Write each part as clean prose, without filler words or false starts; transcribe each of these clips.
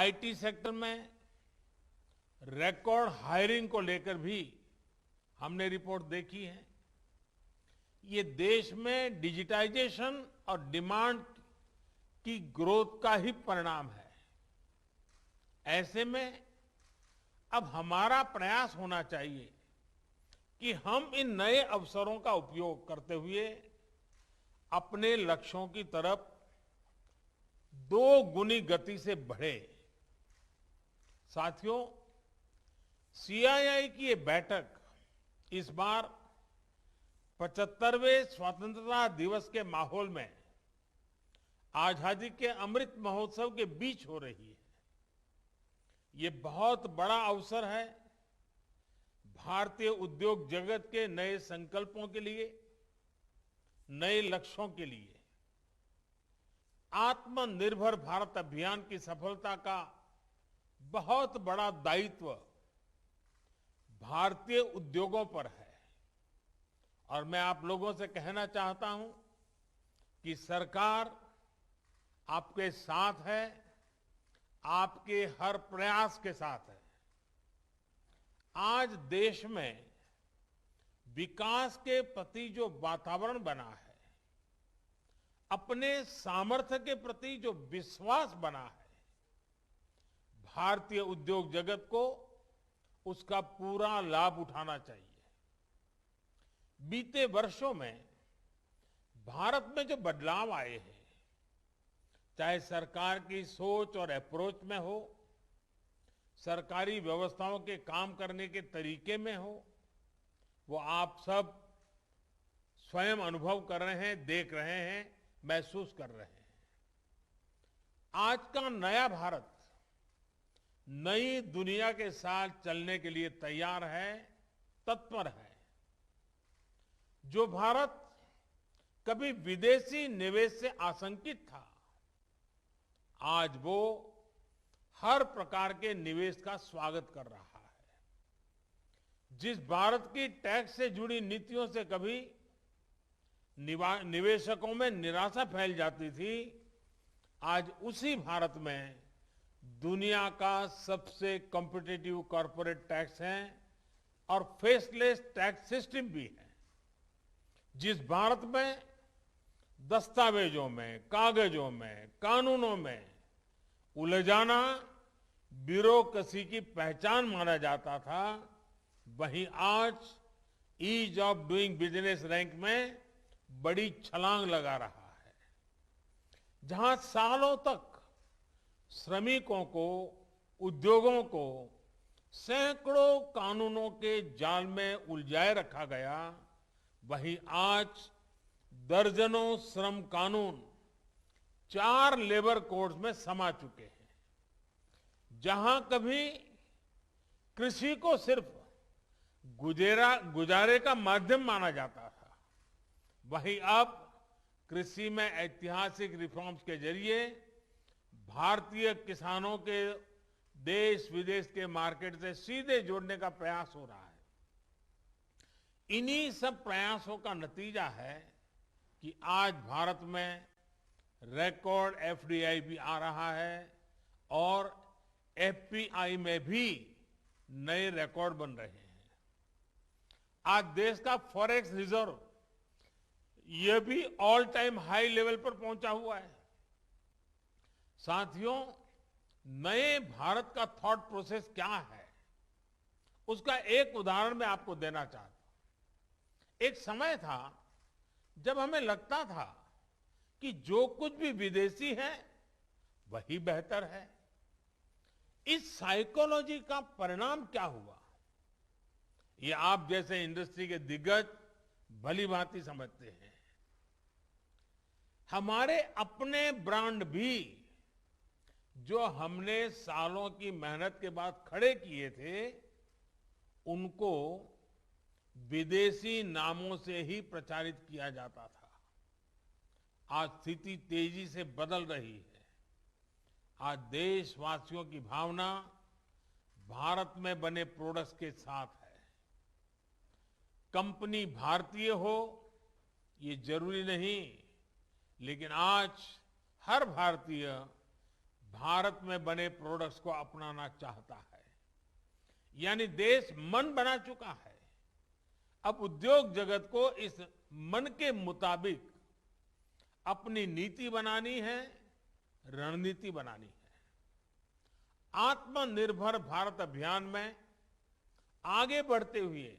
IT sector में record hiring को लेकर भी हमने रिपोर्ट देखी है। ये देश में डिजिटाइजेशन और डिमांड की ग्रोथ का ही परिणाम है। ऐसे में अब हमारा प्रयास होना चाहिए कि हम इन नए अवसरों का उपयोग करते हुए अपने लक्ष्यों की तरफ दो गुनी गति से बढ़े। साथियों, सीआईआई की ये बैठक इस बार 75वें स्वतंत्रता दिवस के माहौल में आजादी के अमृत महोत्सव के बीच हो रही है। ये बहुत बड़ा अवसर है भारतीय उद्योग जगत के नए संकल्पों के लिए, नए लक्ष्यों के लिए। आत्मनिर्भर भारत अभियान की सफलता का बहुत बड़ा दायित्व भारतीय उद्योगों पर है और मैं आप लोगों से कहना चाहता हूं कि सरकार आपके साथ है, आपके हर प्रयास के साथ है। आज देश में विकास के प्रति जो वातावरण बना है, अपने सामर्थ्य के प्रति जो विश्वास बना है, भारतीय उद्योग जगत को उसका पूरा लाभ उठाना चाहिए। बीते वर्षों में भारत में जो बदलाव आए हैं, चाहे सरकार की सोच और अप्रोच में हो, सरकारी व्यवस्थाओं के काम करने के तरीके में हो, वो आप सब स्वयं अनुभव कर रहे हैं, देख रहे हैं, महसूस कर रहे हैं। आज का नया भारत नई दुनिया के साथ चलने के लिए तैयार है, तत्पर है। जो भारत कभी विदेशी निवेश से आशंकित था, आज वो हर प्रकार के निवेश का स्वागत कर रहा है। जिस भारत की टैक्स से जुड़ी नीतियों से कभी निवेशकों में निराशा फैल जाती थी, आज उसी भारत में दुनिया का सबसे कॉम्पिटिटिव कॉर्पोरेट टैक्स है और फेसलेस टैक्स सिस्टम भी है। जिस भारत में दस्तावेजों में, कागजों में, कानूनों में उलझाना ब्यूरोक्रेसी की पहचान माना जाता था, वहीं आज ease of doing business rank में बड़ी छलांग लगा रहा है। जहां सालों तक श्रमिकों को, उद्योगों को सैकड़ों कानूनों के जाल में उलझाए रखा गया, वहीं आज दर्जनों श्रम कानून 4 लेबर कोड्स में समा चुके हैं। जहां कभी कृषि को सिर्फ गुजारे का माध्यम माना जाता था, वहीं अब कृषि में ऐतिहासिक रिफॉर्म्स के जरिए भारतीय किसानों के देश विदेश के मार्केट से सीधे जोड़ने का प्रयास हो रहा है। इन्हीं सब प्रयासों का नतीजा है कि आज भारत में रिकॉर्ड एफडीआई भी आ रहा है और एफपीआई में भी नए रिकॉर्ड बन रहे हैं। आज देश का फॉरेक्स रिजर्व यह भी ऑल टाइम हाई लेवल पर पहुंचा हुआ है। साथियों, नए भारत का थॉट प्रोसेस क्या है, उसका एक उदाहरण मैं आपको देना चाहता हूं। एक समय था जब हमें लगता था कि जो कुछ भी विदेशी है वही बेहतर है। इस साइकोलॉजी का परिणाम क्या हुआ, ये आप जैसे इंडस्ट्री के दिग्गज भली भांति समझते हैं। हमारे अपने ब्रांड भी जो हमने सालों की मेहनत के बाद खड़े किए थे, उनको विदेशी नामों से ही प्रचारित किया जाता था। आज स्थिति तेजी से बदल रही है। आज देशवासियों की भावना भारत में बने प्रोडक्ट्स के साथ है। कंपनी भारतीय हो ये जरूरी नहीं, लेकिन आज हर भारतीय भारत में बने प्रोडक्ट्स को अपनाना चाहता है। यानी देश मन बना चुका है। अब उद्योग जगत को इस मन के मुताबिक अपनी नीति बनानी है, रणनीति बनानी है। आत्मनिर्भर भारत अभियान में आगे बढ़ते हुए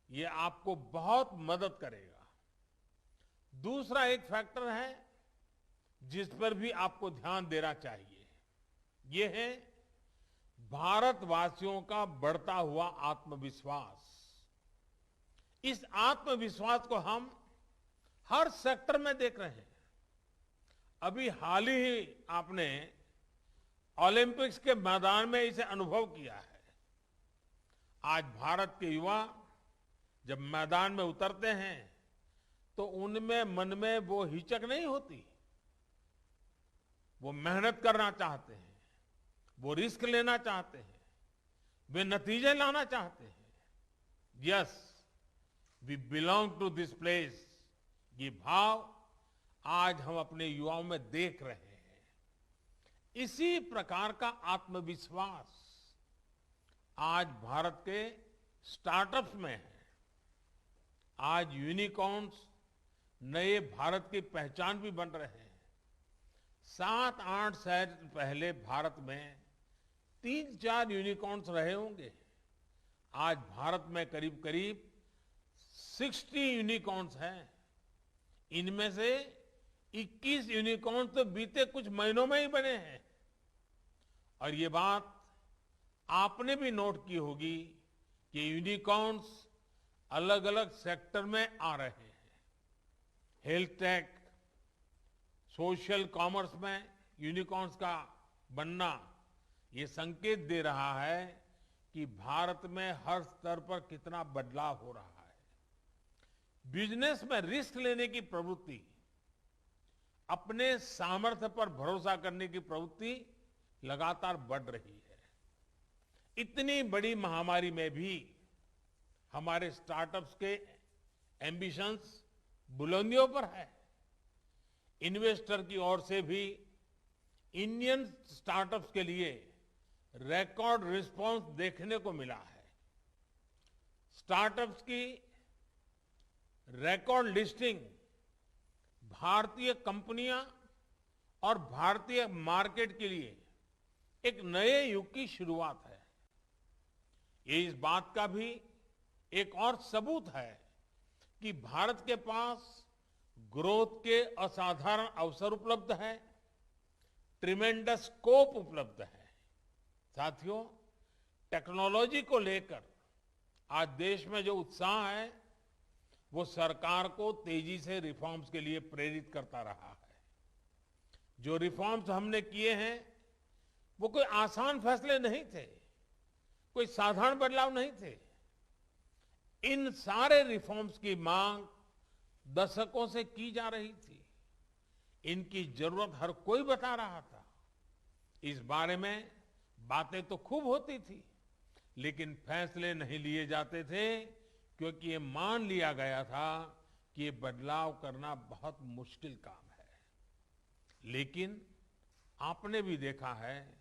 ये आपको बहुत मदद करेगा। दूसरा एक फैक्टर है जिस पर भी आपको ध्यान देना चाहिए, ये है भारतवासियों का बढ़ता हुआ आत्मविश्वास। इस आत्मविश्वास को हम हर सेक्टर में देख रहे हैं। अभी हाल ही आपने ओलंपिक्स के मैदान में इसे अनुभव किया है। आज भारत के युवा जब मैदान में उतरते हैं तो उनमें मन में वो हिचक नहीं होती। वो मेहनत करना चाहते हैं, वो रिस्क लेना चाहते हैं, वे नतीजे लाना चाहते हैं। Yes, we belong to this place, ये भाव आज हम अपने युवाओं में देख रहे हैं। इसी प्रकार का आत्मविश्वास आज भारत के स्टार्टअप्स में है। आज यूनिकॉर्न्स नए भारत की पहचान भी बन रहे हैं। 7-8 साल पहले भारत में 3-4 यूनिकॉर्न्स रहे होंगे। आज भारत में करीब करीब 60 यूनिकॉर्न्स हैं। इनमें से 21 यूनिकॉर्न्स तो बीते कुछ महीनों में ही बने हैं। और ये बात आपने भी नोट की होगी कि यूनिकॉर्न्स अलग अलग सेक्टर में आ रहे हैं। हेल्थ टेक, सोशल कॉमर्स में यूनिकॉर्न्स का बनना ये संकेत दे रहा है कि भारत में हर स्तर पर कितना बदलाव हो रहा है। बिजनेस में रिस्क लेने की प्रवृत्ति, अपने सामर्थ्य पर भरोसा करने की प्रवृत्ति लगातार बढ़ रही है। इतनी बड़ी महामारी में भी हमारे स्टार्टअप्स के एम्बिशंस बुलंदियों पर है। इन्वेस्टर की ओर से भी इंडियन स्टार्टअप्स के लिए रिकॉर्ड रिस्पांस देखने को मिला है। स्टार्टअप्स की रिकॉर्ड लिस्टिंग भारतीय कंपनियां और भारतीय मार्केट के लिए एक नए युग की शुरुआत है। ये इस बात का भी एक और सबूत है कि भारत के पास ग्रोथ के असाधारण अवसर उपलब्ध है, ट्रिमेंडस स्कोप उपलब्ध है। साथियों, टेक्नोलॉजी को लेकर आज देश में जो उत्साह है वो सरकार को तेजी से रिफॉर्म्स के लिए प्रेरित करता रहा है। जो रिफॉर्म्स हमने किए हैं वो कोई आसान फैसले नहीं थे, कोई साधारण बदलाव नहीं थे। इन सारे रिफॉर्म्स की मांग दशकों से की जा रही थी। इनकी जरूरत हर कोई बता रहा था। इस बारे में बातें तो खूब होती थी, लेकिन फैसले नहीं लिए जाते थे क्योंकि ये मान लिया गया था कि ये बदलाव करना बहुत मुश्किल काम है। लेकिन आपने भी देखा है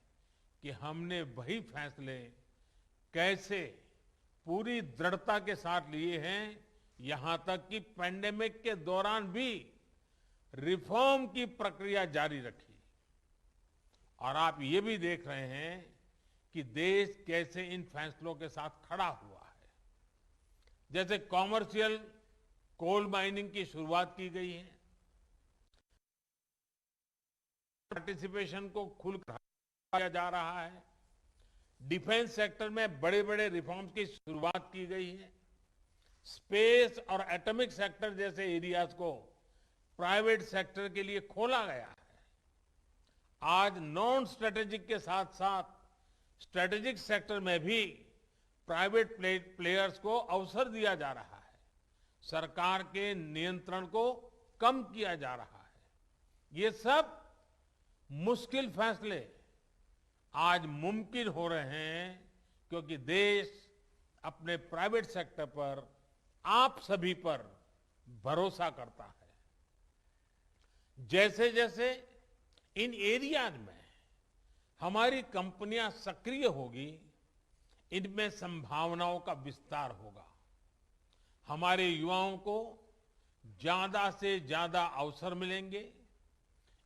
कि हमने वही फैसले कैसे पूरी दृढ़ता के साथ लिए हैं। यहां तक कि पैंडेमिक के दौरान भी रिफॉर्म की प्रक्रिया जारी रखी। और आप ये भी देख रहे हैं कि देश कैसे इन फैसलों के साथ खड़ा हुआ है। जैसे कॉमर्शियल कोल माइनिंग की शुरुआत की गई है, पार्टिसिपेशन को खुलकर जा रहा है। डिफेंस सेक्टर में बड़े बड़े रिफॉर्म्स की शुरुआत की गई है। स्पेस और एटॉमिक सेक्टर जैसे एरियाज को प्राइवेट सेक्टर के लिए खोला गया है। आज नॉन स्ट्रेटेजिक के साथ साथ स्ट्रेटेजिक सेक्टर में भी प्राइवेट प्लेयर्स को अवसर दिया जा रहा है। सरकार के नियंत्रण को कम किया जा रहा है। ये सब मुश्किल फैसले आज मुमकिन हो रहे हैं क्योंकि देश अपने प्राइवेट सेक्टर पर, आप सभी पर भरोसा करता है। जैसे जैसे इन एरियाज में हमारी कंपनियां सक्रिय होगी, इनमें संभावनाओं का विस्तार होगा। हमारे युवाओं को ज्यादा से ज्यादा अवसर मिलेंगे।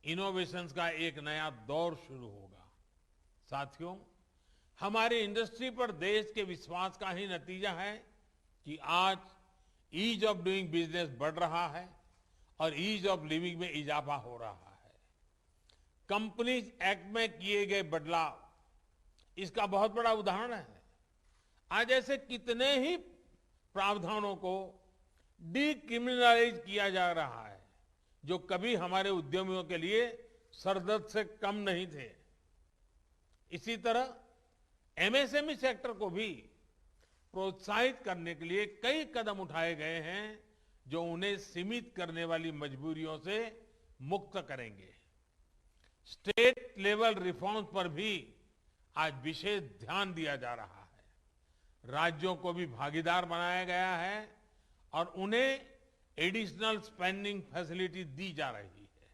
इनोवेशंस का एक नया दौर शुरू होगा। साथियों, हमारी इंडस्ट्री पर देश के विश्वास का ही नतीजा है कि आज ईज ऑफ डूइंग बिजनेस बढ़ रहा है और ईज ऑफ लिविंग में इजाफा हो रहा है। कंपनीज एक्ट में किए गए बदलाव इसका बहुत बड़ा उदाहरण है। आज ऐसे कितने ही प्रावधानों को डीक्रिमिनलाइज किया जा रहा है जो कभी हमारे उद्यमियों के लिए सरदर्द से कम नहीं थे। इसी तरह एमएसएमई सेक्टर को भी प्रोत्साहित करने के लिए कई कदम उठाए गए हैं जो उन्हें सीमित करने वाली मजबूरियों से मुक्त करेंगे। स्टेट लेवल रिफॉर्म्स पर भी आज विशेष ध्यान दिया जा रहा है। राज्यों को भी भागीदार बनाया गया है और उन्हें एडिशनल स्पेंडिंग फैसिलिटी दी जा रही है।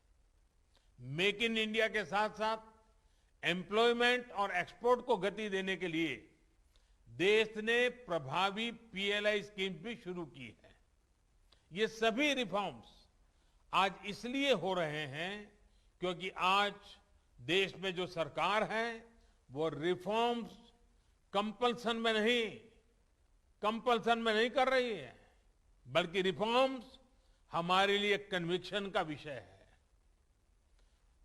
मेक इन इंडिया के साथ साथ एम्प्लॉयमेंट और एक्सपोर्ट को गति देने के लिए देश ने प्रभावी पीएलआई स्कीम भी शुरू की है। ये सभी रिफॉर्म्स आज इसलिए हो रहे हैं क्योंकि आज देश में जो सरकार है वो रिफॉर्म्स कंपल्सन में नहीं कर रही है, बल्कि रिफॉर्म्स हमारे लिए कन्विक्शन का विषय है।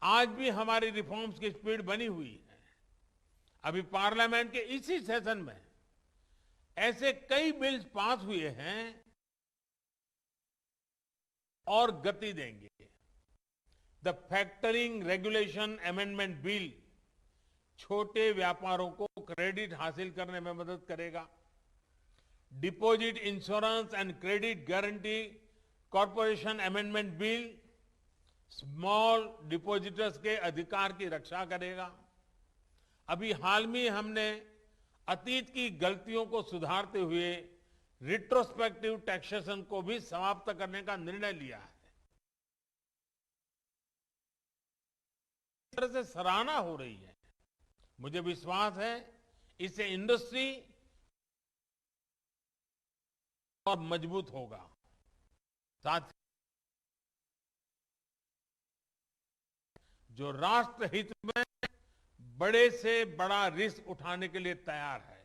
आज भी हमारी रिफॉर्म्स की स्पीड बनी हुई है। अभी पार्लियामेंट के इसी सेशन में ऐसे कई बिल्स पास हुए हैं और गति देंगे। The factoring regulation amendment bill छोटे व्यापारों को क्रेडिट हासिल करने में मदद करेगा। Deposit insurance and credit guarantee corporation amendment bill small depositors के अधिकार की रक्षा करेगा। अभी हाल में हमने अतीत की गलतियों को सुधारते हुए रिट्रोस्पेक्टिव टैक्सेशन को भी समाप्त करने का निर्णय लिया है। इस तरह से सराहना हो रही है। मुझे विश्वास है इससे इंडस्ट्री और मजबूत होगा। साथ जो राष्ट्र हित में बड़े से बड़ा रिस्क उठाने के लिए तैयार है,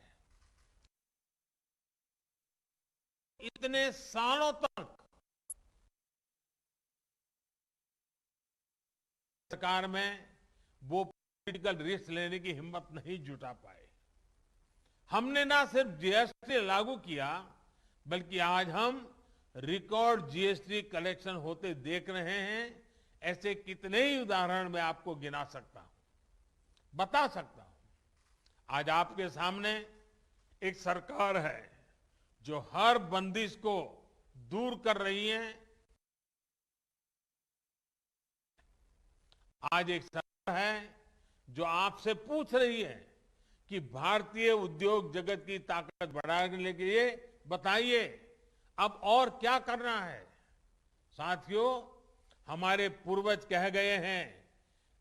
इतने सालों तक सरकार में वो पॉलिटिकल रिस्क लेने की हिम्मत नहीं जुटा पाए। हमने ना सिर्फ जीएसटी लागू किया, बल्कि आज हम रिकॉर्ड जीएसटी कलेक्शन होते देख रहे हैं। ऐसे कितने ही उदाहरण मैं आपको गिना सकता हूं, बता सकता हूं। आज आपके सामने एक सरकार है जो हर बंदिश को दूर कर रही है। आज एक सरकार है जो आपसे पूछ रही है कि भारतीय उद्योग जगत की ताकत बढ़ाने के लिए बताइए अब और क्या करना है। साथियों, हमारे पूर्वज कह गए हैं,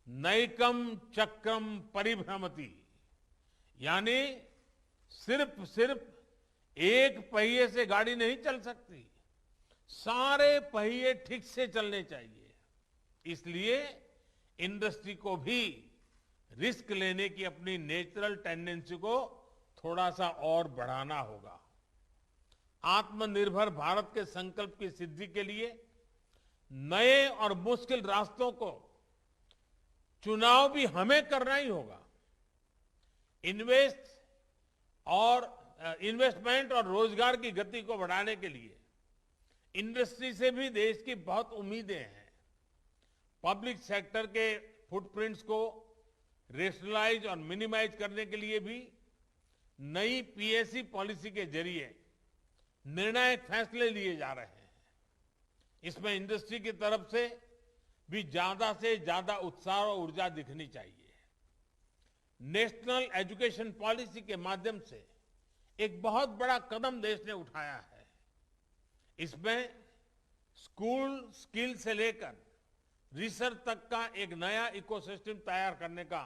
नैकम चक्रम परिभ्रमति, यानी सिर्फ एक पहिए से गाड़ी नहीं चल सकती, सारे पहिए ठीक से चलने चाहिए। इसलिए इंडस्ट्री को भी रिस्क लेने की अपनी नेचुरल टेंडेंसी को थोड़ा सा और बढ़ाना होगा। आत्मनिर्भर भारत के संकल्प की सिद्धि के लिए नए और मुश्किल रास्तों को चुनाव भी हमें करना ही होगा। इन्वेस्टमेंट और रोजगार की गति को बढ़ाने के लिए इंडस्ट्री से भी देश की बहुत उम्मीदें हैं। पब्लिक सेक्टर के फुटप्रिंट्स को रेशनलाइज और मिनिमाइज करने के लिए भी नई पीएससी पॉलिसी के जरिए निर्णायक फैसले लिए जा रहे हैं। इसमें इंडस्ट्री की तरफ से भी ज्यादा से ज्यादा उत्साह और ऊर्जा दिखनी चाहिए। नेशनल एजुकेशन पॉलिसी के माध्यम से एक बहुत बड़ा कदम देश ने उठाया है। इसमें स्कूल स्किल से लेकर रिसर्च तक का एक नया इकोसिस्टम तैयार करने का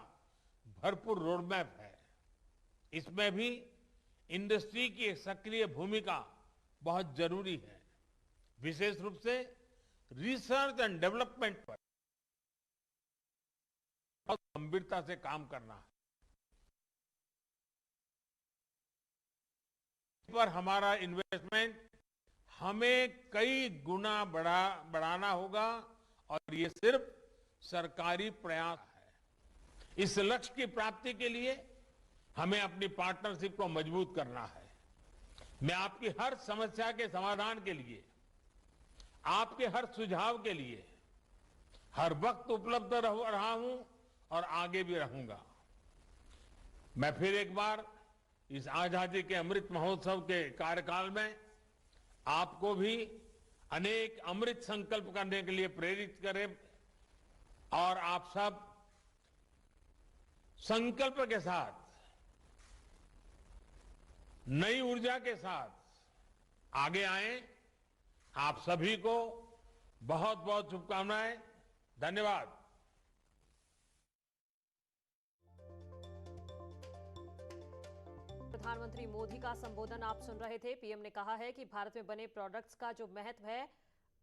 भरपूर रोडमैप है। इसमें भी इंडस्ट्री की एक सक्रिय भूमिका बहुत जरूरी है। विशेष रूप से रिसर्च एंड डेवलपमेंट पर बहुत गंभीरता से काम करना है। इस पर हमारा इन्वेस्टमेंट हमें कई गुना बढ़ाना होगा और ये सिर्फ सरकारी प्रयास है। इस लक्ष्य की प्राप्ति के लिए हमें अपनी पार्टनरशिप को मजबूत करना है। मैं आपकी हर समस्या के समाधान के लिए, आपके हर सुझाव के लिए हर वक्त उपलब्ध रहा हूं और आगे भी रहूंगा। मैं फिर एक बार इस आजादी के अमृत महोत्सव के कार्यकाल में आपको भी अनेक अमृत संकल्प करने के लिए प्रेरित करें और आप सब संकल्प के साथ, नई ऊर्जा के साथ आगे आए। आप सभी को बहुत बहुत शुभकामनाएं। धन्यवाद। प्रधानमंत्री मोदी का संबोधन आप सुन रहे थे। पीएम ने कहा है कि भारत में बने प्रोडक्ट्स का जो महत्व है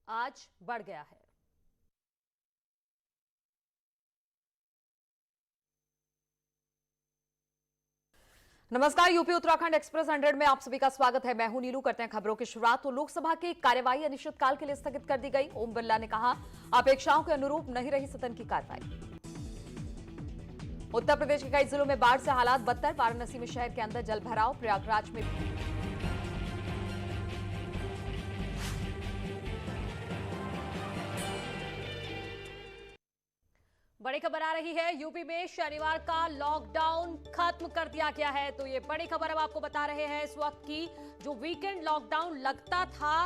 आज बढ़ गया है। नमस्कार, यूपी उत्तराखंड एक्सप्रेस 100 में आप सभी का स्वागत है। मैं हूं नीलू। करते हैं खबरों की शुरुआत। तो लोकसभा की कार्यवाही अनिश्चितकाल के लिए स्थगित कर दी गई। ओम बिरला ने कहा अपेक्षाओं के अनुरूप नहीं रही सदन की कार्रवाई। उत्तर प्रदेश के कई जिलों में बाढ़ से हालात बदतर। वाराणसी में शहर के अंदर जलभराव। प्रयागराज में बड़ी खबर आ रही है। यूपी में शनिवार का लॉकडाउन खत्म कर दिया गया है। तो ये बड़ी खबर अब आपको बता रहे हैं। इस वक्त की जो वीकेंड लॉकडाउन लगता था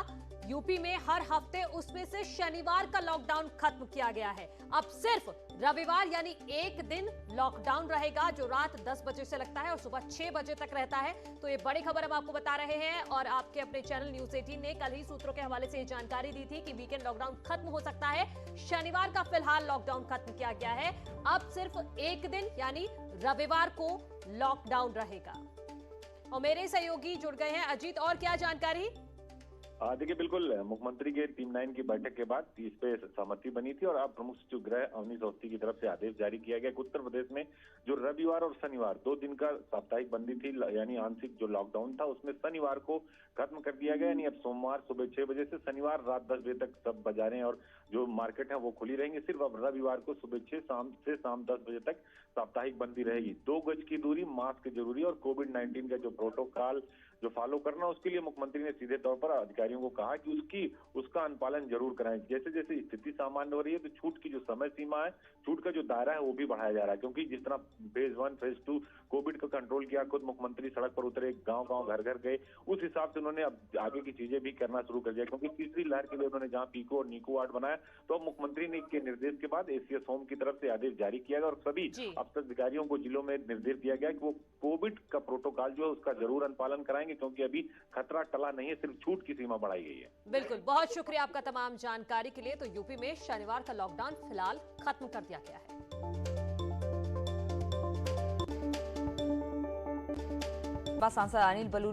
यूपी में हर हफ्ते, उसमें से शनिवार का लॉकडाउन खत्म किया गया है। अब सिर्फ रविवार यानी एक दिन लॉकडाउन रहेगा, जो रात 10 बजे से लगता है और सुबह 6 बजे तक रहता है। तो ये बड़ी खबर अब आपको बता रहे हैं। और आपके अपने चैनल न्यूज 18 ने कल ही सूत्रों के हवाले से ये जानकारी दी थी कि वीकेंड लॉकडाउन खत्म हो सकता है। शनिवार का फिलहाल लॉकडाउन खत्म किया गया है। अब सिर्फ एक दिन यानी रविवार को लॉकडाउन रहेगा। और मेरे सहयोगी जुड़ गए हैं। अजीत, और क्या जानकारी? देखिए, बिल्कुल मुख्यमंत्री के टीम 9 की बैठक के बाद इस पे सहमति बनी थी और अब प्रमुख सचिव गृह अवनीश अवस्थी की तरफ से आदेश जारी किया गया कि उत्तर प्रदेश में जो रविवार और शनिवार 2 दिन का साप्ताहिक बंदी थी, यानी आंशिक जो लॉकडाउन था, उसमें शनिवार को खत्म कर दिया गया। यानी अब सोमवार सुबह 6 बजे से शनिवार रात 10 बजे तक सब बाजारें और जो मार्केट है वो खुली रहेंगी। सिर्फ अब रविवार को सुबह 6 से शाम 10 बजे तक साप्ताहिक बंदी रहेगी। 2 गज की दूरी, मास्क जरूरी और कोविड-19 का जो प्रोटोकॉल जो फॉलो करना, उसके लिए मुख्यमंत्री ने सीधे तौर पर अधिकारियों को कहा कि उसका अनुपालन जरूर कराएं। जैसे जैसे स्थिति सामान्य हो रही है तो छूट की जो समय सीमा है, छूट का जो दायरा है वो भी बढ़ाया जा रहा है। क्योंकि जिस तरह फेज 1 फेज 2 कोविड का कंट्रोल किया, खुद मुख्यमंत्री सड़क पर उतरे, गांव-गांव घर-घर गए, उस हिसाब से उन्होंने अब आगे की चीजें भी करना शुरू कर दिया। क्योंकि तीसरी लहर के लिए उन्होंने जहां पीको और नीको वार्ड बनाया, तो अब मुख्यमंत्री ने इसके निर्देश के बाद एसीएस होम की तरफ से आदेश जारी किया गया और सभी अफसर अधिकारियों को जिलों में निर्देश दिया गया कि वो कोविड का प्रोटोकॉल जो है उसका जरूर अनुपालन कराएंगे। क्योंकि अभी खतरा टला नहीं है, सिर्फ छूट की सीमा बढ़ाई गई है। बिल्कुल, बहुत शुक्रिया आपका तमाम जानकारी के लिए। तो यूपी में शनिवार का लॉकडाउन फिलहाल खत्म कर दिया गया है। सांसद अनिल बलूनी